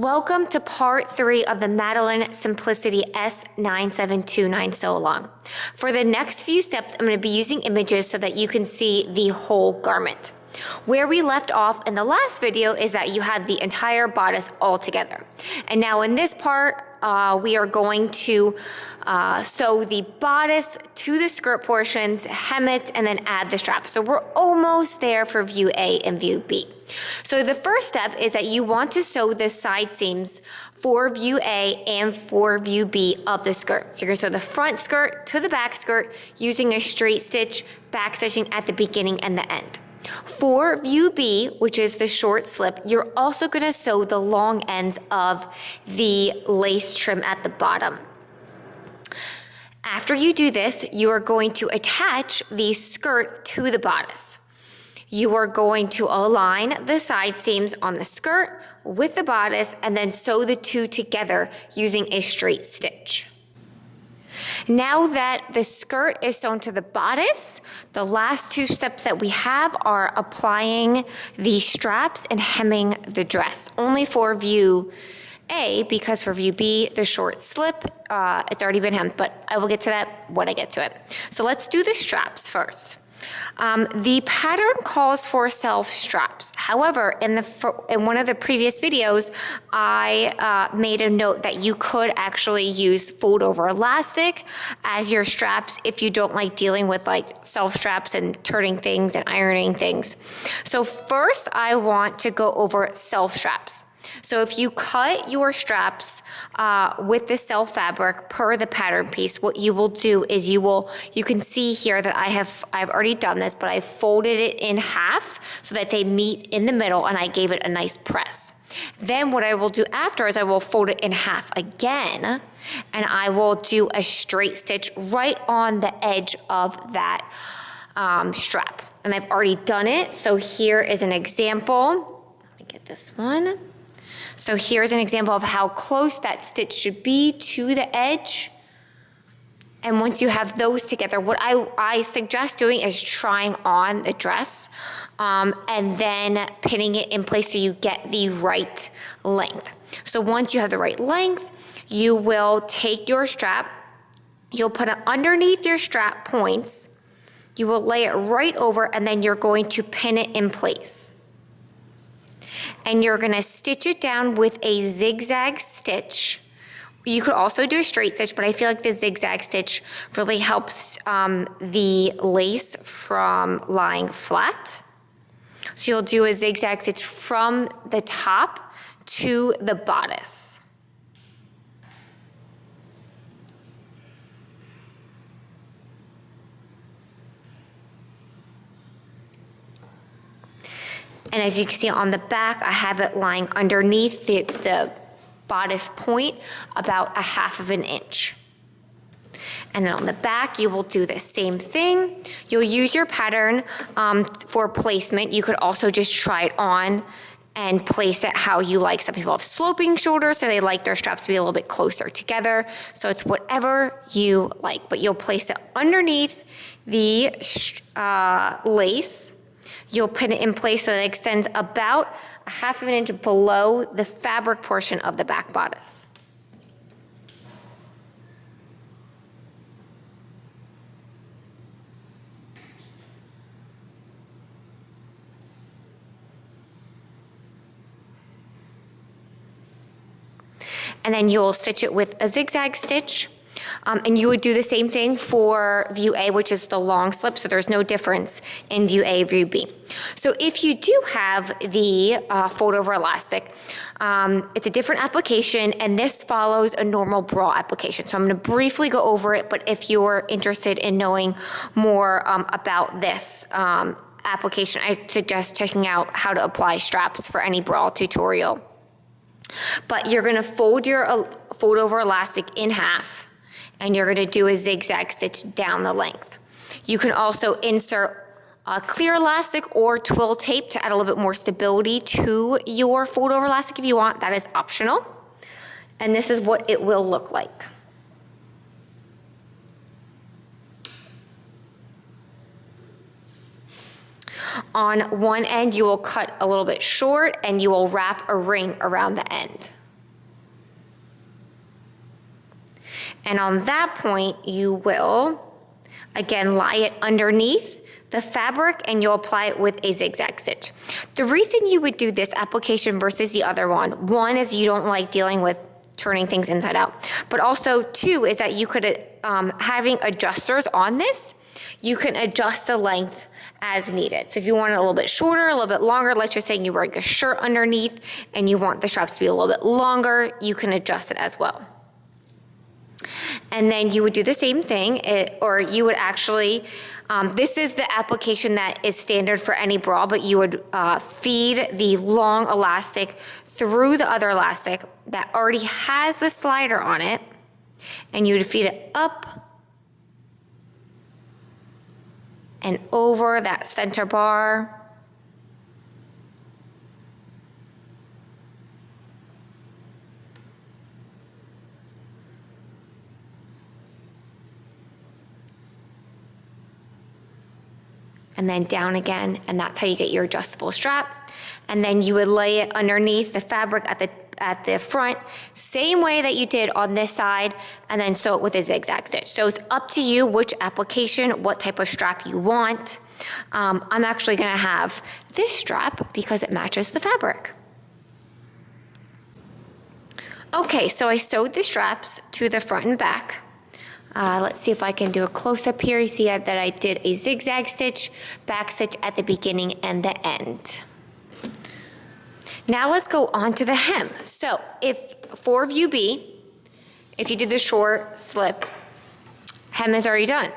Welcome to part 3 of the Madalynne Simplicity S9729 sew along. For the next few steps, I'm going to be using images so that you can see the whole garment. Where we left off in the last video is that you had the entire bodice all together. And now in this part, we are going to sew the bodice to the skirt portions, hem it, and then add the straps. So we're almost there for view A and view B. So the first step is that you want to sew the side seams for view A and for view B of the skirt. So you're going to sew the front skirt to the back skirt using a straight stitch, back stitching at the beginning and the end. For view B, which is the short slip, you're also going to sew the long ends of the lace trim at the bottom. After you do this, you are going to attach the skirt to the bodice. You are going to align the side seams on the skirt with the bodice and then sew the two together using a straight stitch. Now that the skirt is sewn to the bodice, the last two steps that we have are applying the straps and hemming the dress. Only for view A, because for view B, the short slip, it's already been hemmed, but I will get to that when I get to it. So let's do the straps first. The pattern calls for self straps. However, in one of the previous videos, I made a note that you could actually use fold over elastic as your straps if you don't like dealing with like self straps and turning things and ironing things. So first, I want to go over self straps. So if you cut your straps with the self fabric per the pattern piece, what you will do is you can see here that I've already done this, but I folded it in half so that they meet in the middle and I gave it a nice press. Then what I will do after is I will fold it in half again and I will do a straight stitch right on the edge of that strap. And I've already done it. So here is an example. Let me get this one. So here's an example of how close that stitch should be to the edge. And once you have those together, what I suggest doing is trying on the dress and then pinning it in place so you get the right length. So once you have the right length, you will take your strap, you'll put it underneath your strap points, you will lay it right over, and then you're going to pin it in place. And you're going to stitch it down with a zigzag stitch. You could also do a straight stitch, but I feel like the zigzag stitch really helps the lace from lying flat. So you'll do a zigzag stitch from the top to the bodice. And as you can see on the back, I have it lying underneath the bodice point about 1/2 inch. And then on the back, you will do the same thing. You'll use your pattern for placement. You could also just try it on and place it how you like. Some people have sloping shoulders, so they like their straps to be a little bit closer together. So it's whatever you like, but you'll place it underneath the lace. You'll pin it in place so that it extends about 1/2 inch below the fabric portion of the back bodice. And then you'll stitch it with a zigzag stitch. And you would do the same thing for view A, which is the long slip, so there's no difference in view A, view B. So if you do have the fold over elastic, it's a different application, and this follows a normal bra application. So I'm going to briefly go over it, but if you're interested in knowing more about this application, I suggest checking out how to apply straps for any bra tutorial. But you're going to fold your fold over elastic in half, and you're going to do a zigzag stitch down the length. You can also insert a clear elastic or twill tape to add a little bit more stability to your fold over elastic if you want. That is optional. And this is what it will look like. On one end, you will cut a little bit short and you will wrap a ring around the end. And on that point, you will, again, lie it underneath the fabric and you'll apply it with a zigzag stitch. The reason you would do this application versus the other one is you don't like dealing with turning things inside out. But also, two, is that you could, having adjusters on this, you can adjust the length as needed. So if you want it a little bit shorter, a little bit longer, let's just say you're wearing a shirt underneath and you want the straps to be a little bit longer, you can adjust it as well. And then you would do the same thing, or you would actually, this is the application that is standard for any bra, but you would feed the long elastic through the other elastic that already has the slider on it, and you would feed it up and over that center bar. And then down again, and that's how you get your adjustable strap. And then you would lay it underneath the fabric at the front, same way that you did on this side, and then sew it with a zigzag stitch. So it's up to you which application, what type of strap you want. I'm actually gonna have this strap because it matches the fabric. Okay, so I sewed the straps to the front and back. Let's see if I can do a close-up here. You see that I did a zigzag stitch, back stitch at the beginning and the end. Now let's go on to the hem. So if for view B, if you did the short slip, hem is already done.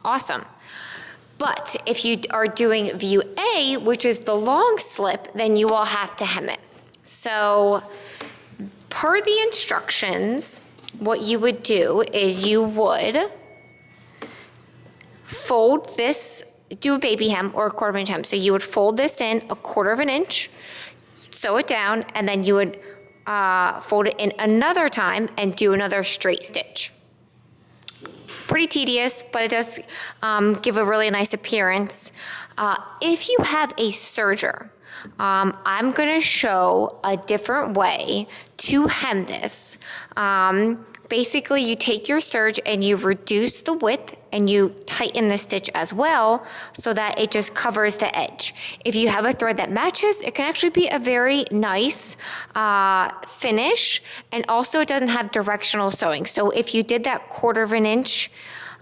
Awesome. But if you are doing view A, which is the long slip, then you will have to hem it. So per the instructions, what you would do is you would fold this, do a baby hem or a 1/4 inch hem. So you would fold this in a 1/4 inch, sew it down, and then you would fold it in another time and do another straight stitch. Pretty tedious, but it does give a really nice appearance. If you have a serger, I'm gonna show a different way to hem this. Basically, you take your serge and you reduce the width and you tighten the stitch as well so that it just covers the edge. If you have a thread that matches, it can actually be a very nice finish, and also it doesn't have directional sewing. So if you did that 1/4 inch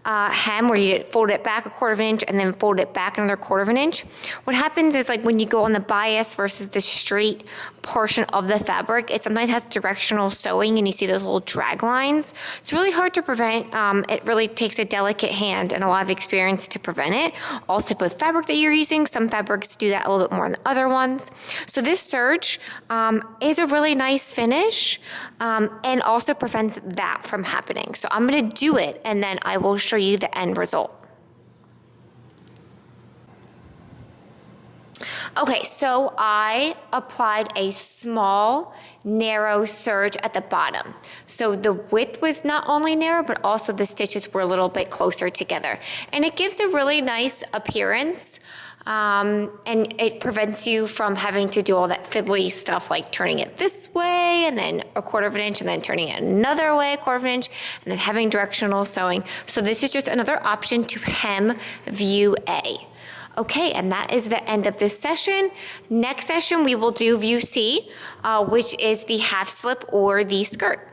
hem where you fold it back a 1/4 inch and then fold it back another 1/4 inch, what happens is like when you go on the bias versus the straight portion of the fabric, it sometimes has directional sewing and you see those little drag lines. It's really hard to prevent. It really takes a delicate hand and a lot of experience to prevent it. Also with fabric that you're using, some fabrics do that a little bit more than other ones. So this serge is a really nice finish and also prevents that from happening. So I'm gonna do it and then I will show you the end result. Okay, so I applied a small, narrow serge at the bottom. So the width was not only narrow, but also the stitches were a little bit closer together. And it gives a really nice appearance. And it prevents you from having to do all that fiddly stuff like turning it this way and then a 1/4 inch and then turning it another way, a 1/4 inch, and then having directional sewing. So this is just another option to hem view A. Okay, and that is the end of this session. Next session, we will do view C, which is the half slip or the skirt.